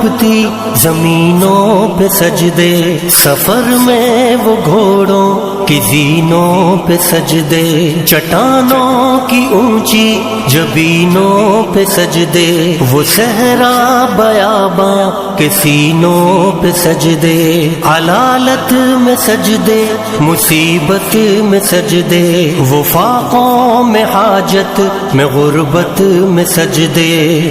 تڑپتی زمینوں پہ سجدے، سفر میں وہ گھوڑوں کی زینوں پہ سجدے، چٹانوں کی اونچی جبینوں پہ سجدے، وہ صحرا بیاباں کے سینوں پہ سجدے، علالت میں سجدے، مصیبت میں سجدے، وہ فاقوں میں حاجت میں غربت میں سجدے،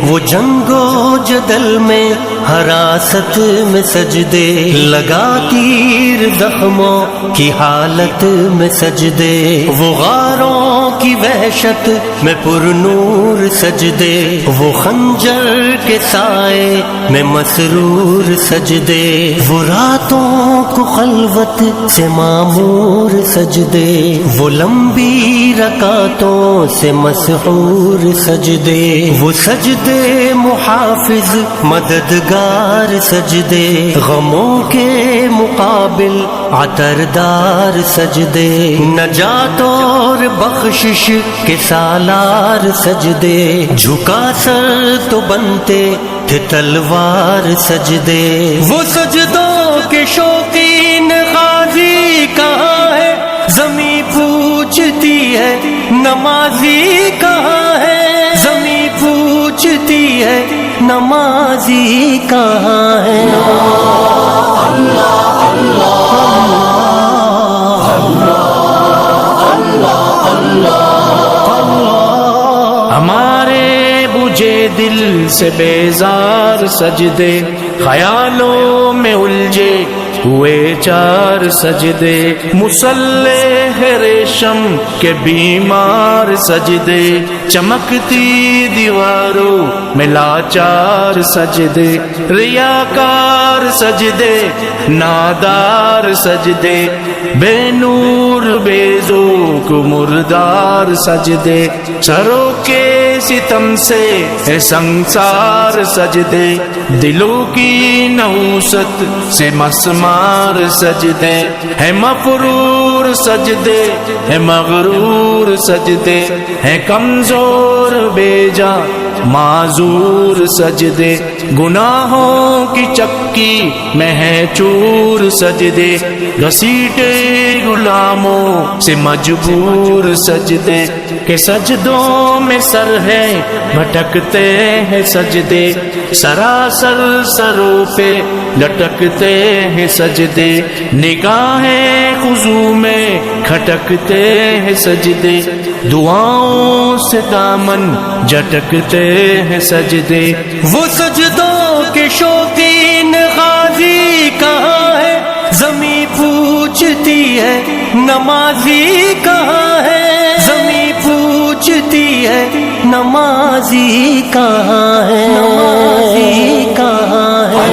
وہ جنگ و جدل میں حراست میں سجدے، لگا تیر زخموں کی حالت میں سجدے، وہ غاروں کی وحشت میں پرنور سجدے، وہ خنجر کے سائے میں مسرور سجدے، وہ راتوں کو خلوت سے معمور سجدے، وہ لمبی رکعتوں سے مسحور سجدے، وہ سجدے محافظ مددگار سجدے، غموں کے مقابل عطردار سجدے، نجات اور بخشش کے سالار سجدے، جھکا سر تو بنتے تھے تلوار سجدے، وہ سجدوں کے شوقین غازی کہاں ہے، زمیں پوچھتی ہے نمازی کہاں ہے، زمیں پوچھتی ہے نمازی کہاں ہے، ہمارے بجھے دل سے بیزار سجدے، خیالوں میں الجھے ہوئے چار سجدے، مصلح ریشم کے بیمار سجدے، چمکتی دیواروں میں لاچار سجدے، ریاکار سجدے، نادار سجدے، بے نور بے ذوق مردار سجدے، سروں کے ستم سے ہے سنسار سجدے، دلوں کی نحوست سے مسمار سجدے، ہے مفرور سجدے، ہے مغرور سجدے، ہے کمزور بے جا معذور سجدے، گناہوں کی چکی میں ہے چور سجدے، گھسیٹے غلاموں سے مجبور سجدے، کہ سجدوں میں سر ہے بھٹکتے ہیں سجدے، سراسر سروں پہ لٹکتے ہیں سجدے، نگاہیں خضوع میں کھٹکتے ہیں سجدے، دعاؤں سے دامن جھٹکتے ہیں سجدے، وہ سجدوں کے شوقین غازی کہاں ہے، زمیں پوچھتی ہے نمازی کہاں ہے، زمیں پوچھتی ہے نمازی کہاں ہے، نمازی کہاں ہے،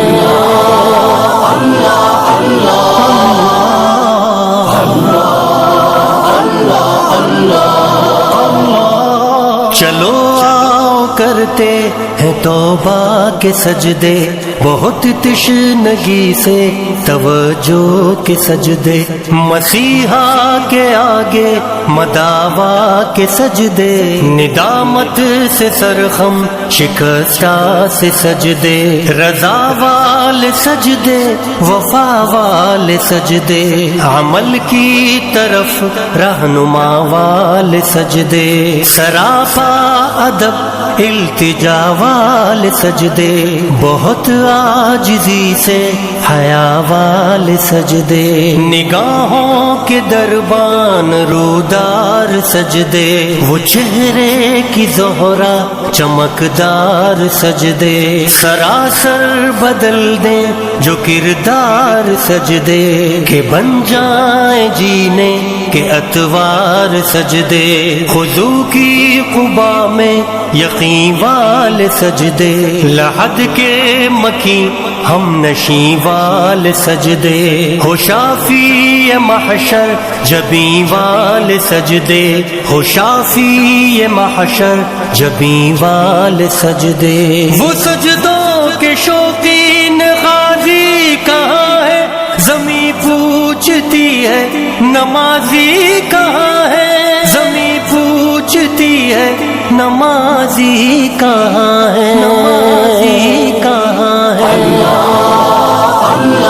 چلو آؤ کرتے ہیں توبہ کے سجدے، بہت تشنگی سے توجہ کے سجدے، مسیحا کے آگے مداوا کے سجدے، ندامت سے سرخم شکستہ سے سجدے، رضا والے سجدے، وفا والے سجدے، عمل کی طرف رہنما والے سجدے، سراپا ادب التجا والے سجدے، بہت عاجزی سے حیا والے سجدے، نگاہوں کے دربان رودار سجدے، وہ چہرے کی زہرا چمکدار سجدے، سراسر بدل دیں جو کردار سجدے، کہ بن جائیں جینے کے اتوار سجدے، خضوع کی قبا میں یقین والے سجدے، لحد کے مکی ہم نشیں والے سجدے، ہو شافی محشر جبیں والے سجدے، ہو شافی محشر جبیں والے سجدے، وہ سجدوں کے شوقین غازی کہاں ہے، زمیں پوچھتی ہے نمازی کہاں ہے، زمیں پوچھتی ہے نمازی کہاں ہے، نمازی کہاں ہے؟ اللہ اللہ